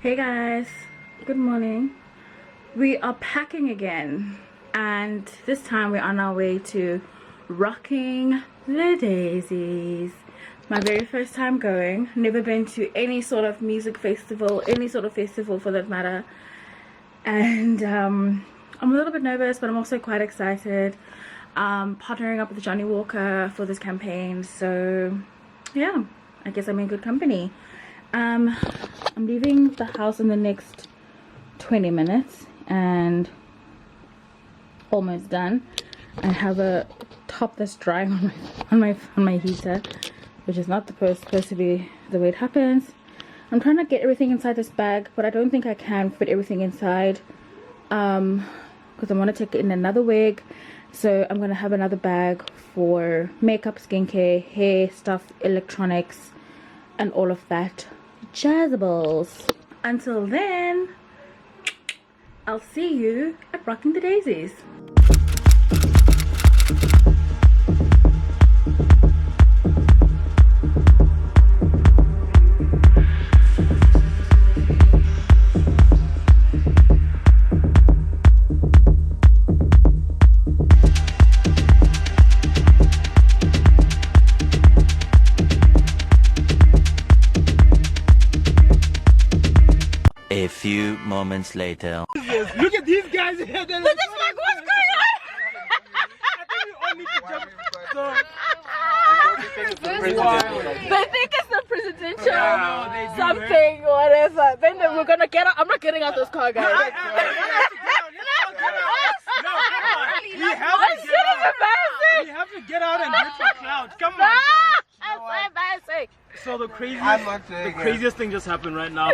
Hey guys, good morning. We are packing again, and this time we're on our way to rocking the Daisies. My very first time going. Never been to any sort of music festival, any sort of festival for that matter, and I'm a little bit nervous, but I'm also quite excited. Partnering up with Johnny Walker for this campaign, so yeah, I guess I'm in good company. I'm leaving the house in the next 20 minutes and almost done. I have a top that's drying on my heater, which is not supposed to be the way it happens. I'm trying to get everything inside this bag, but I don't think I can fit everything inside because I want to take in another wig. So I'm gonna have another bag for makeup, skincare, hair stuff, electronics, and all of that jazzables. Until then, I'll see you at Rocking the Daisies. A few moments later. Look at these guys here. They're like, what's going on? I think we all need to jump. They think it's the presidential something, whatever. Then we're gonna get out. I'm not getting out this car, guys. We have to get out and get the clouds. Come on. That's embarrassing. So the craziest thing just happened right now.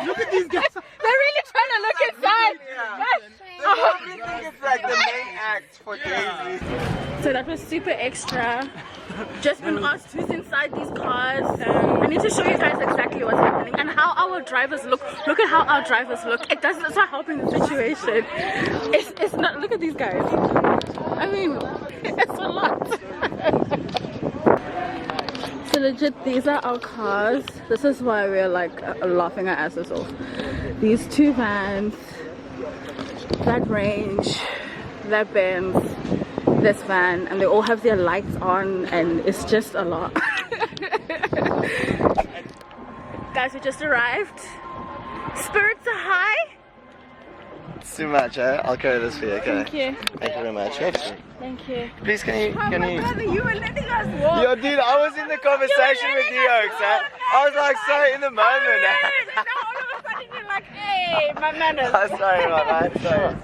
Look at these guys. They're really trying to look inside. I think it's like the main act for Daisies. So that was super extra. Just been asked who's inside these cars. I need to show you guys exactly what's happening and how our drivers look. Look at how our drivers look. It's not helping the situation. It's not. Look at these guys. I mean, it's a lot. So legit, these are our cars. This is why we're like laughing our asses off. These two vans, that Range, that Benz, this van, and they all have their lights on, and it's just a lot. Guys, we just arrived. Spirits are high. It's too much, eh? I'll carry this for you, okay? Thank you. Thank you very much. Thank you. Please, can you? Brother, you were letting us walk. Yo, dude, I was in the conversation with you, Oaks, eh? I was like so in the moment. No, all of a sudden you're like, hey, my manners. I'm sorry, my man. Sorry.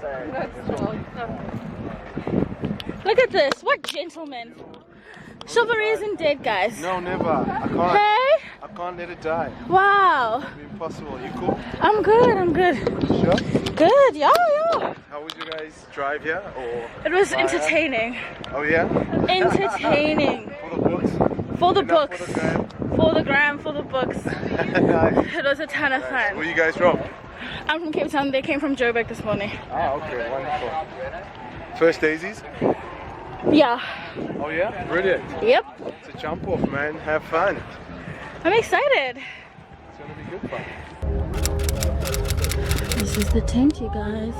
Look at this. What gentlemen. Chivalry isn't dead, guys. No, never. I can't. Hey? I can't let it die. Wow. It's impossible. You cool? I'm good. Sure. Good, yeah. How would you guys drive here? Or It was entertaining. oh yeah. Entertaining. For the books. For the Enough books. For the gram. For the gram, for the books. Nice. It was a ton of Where fun. you guys from? I'm from Cape Town. They came from Joburg this morning. Ah, okay, wonderful. First Daisies? Yeah. Oh yeah, brilliant. Yep. It's a jump off, man. Have fun. I'm excited. It's gonna be good fun. This is the tent, you guys.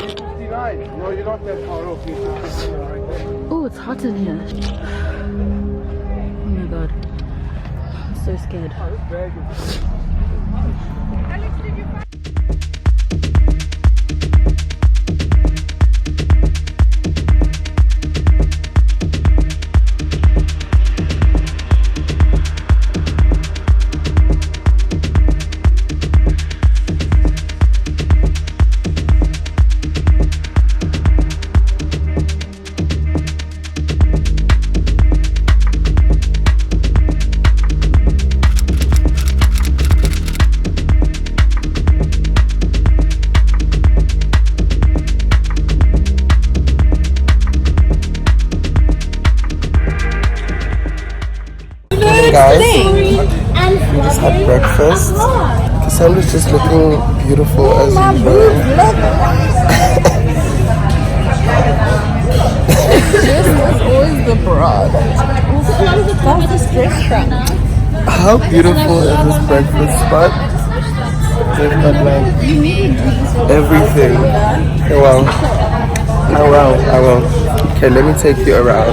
59. No, you're not that far off. You're 59 right there. Oh, it's hot in here. Oh my god. I'm so scared. Oh, this bag is... Guys, we just had breakfast. Cassandra's just looking beautiful as usual. This was always the broad. That was a stretch truck. How beautiful is this breakfast spot? They've got like everything. Oh wow. Oh wow. Oh wow. Okay, let me take you around.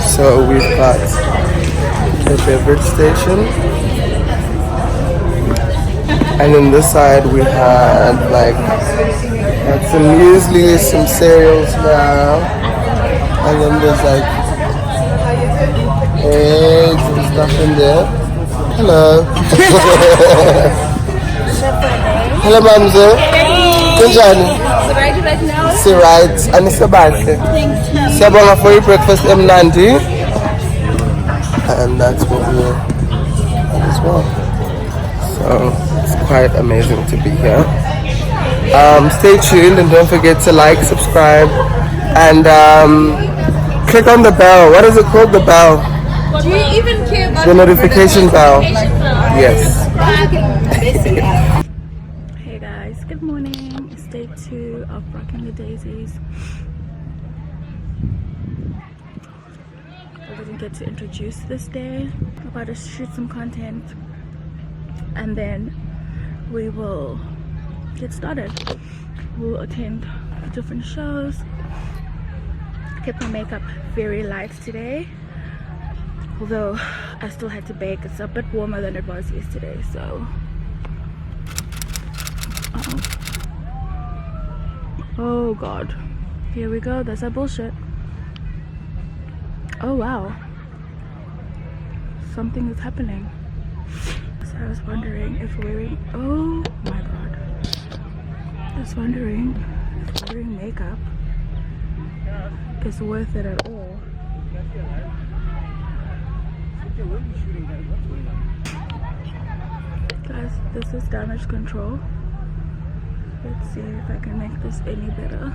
So we've got a beverage station. And on this side we had like some muesli, some cereals now. And then there's like eggs and stuff in there. Hello. Hello, Mamzo. Kunjani? Right. And it's about Sabonga for your breakfast in Nandi. And that's what we're as well. So it's quite amazing to be here. Stay tuned and don't forget to like, subscribe, and click on the bell. What is it called? The bell. Do you even care about the notification bell? Yes. Hey guys, good morning. It's day 2 of Rocking the Daisies. I didn't get to introduce this day. I'm about to shoot some content and then we will get started. We'll attend different shows. Kept my makeup very light today, although I still had to bake. It's a bit warmer than it was yesterday, so oh god, here we go. That's our bullshit. Oh wow, something is happening. So I was wondering if wearing, oh my god, I was wondering if wearing makeup is worth it at all. Guys, this is damage control. Let's see if I can make this any better.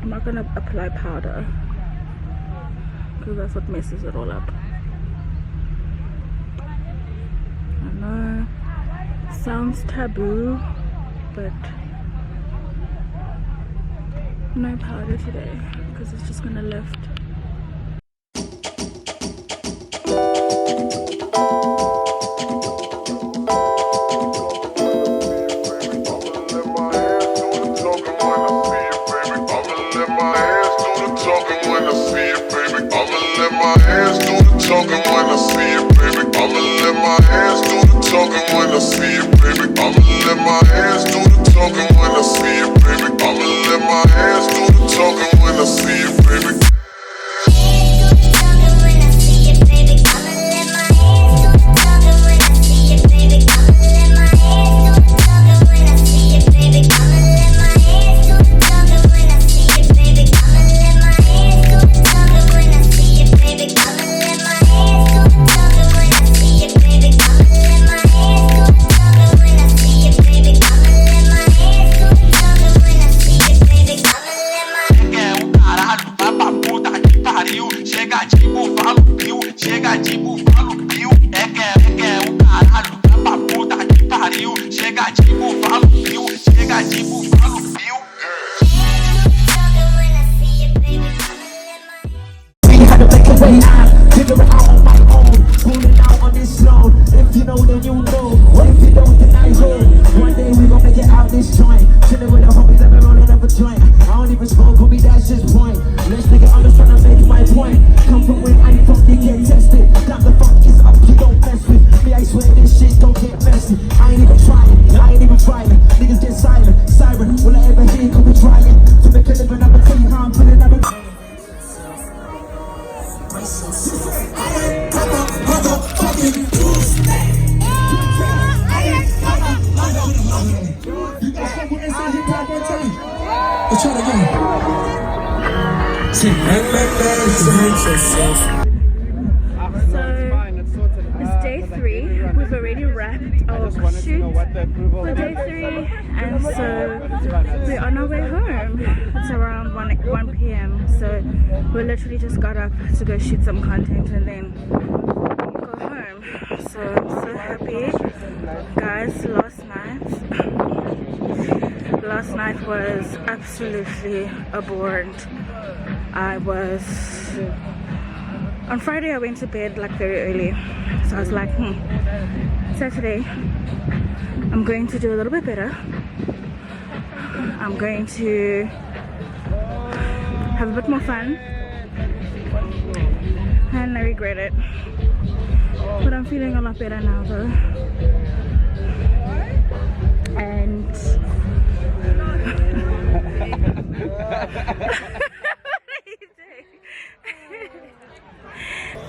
I'm not gonna apply powder because that's what messes it all up. I know it sounds taboo, but no powder today because it's just gonna lift. It's day 3. We've already wrapped our shoot for day 3, and so we're on our way home. It's around 1 p.m. so we literally just got up to go shoot some content and then go home. So I'm so happy, guys. Last night was absolutely abhorrent. On Friday I went to bed like very early, so I was like, Saturday I'm going to do a little bit better. I'm going to have a bit more fun, and I regret it, but I'm feeling a lot better now though. And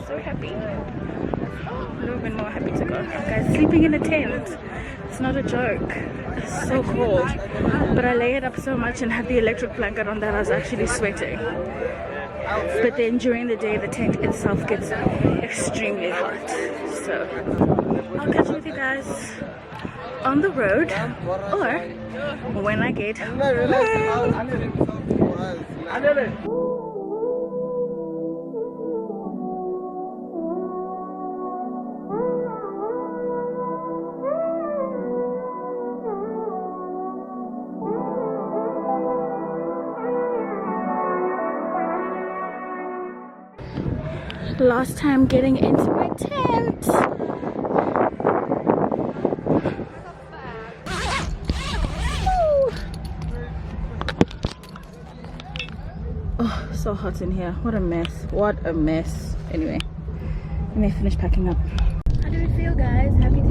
so happy, a little bit more happy to go. Guys, sleeping in a tent, it's not a joke. It's so cold, but I layered up so much and had the electric blanket on that I was actually sweating. But then during the day the tent itself gets extremely hot. So I'll catch you with you guys on the road or when I get home. Last time getting into my tent. Oh, so hot in here. What a mess. What a mess. Anyway, let me finish packing up. How did it feel, guys? Happy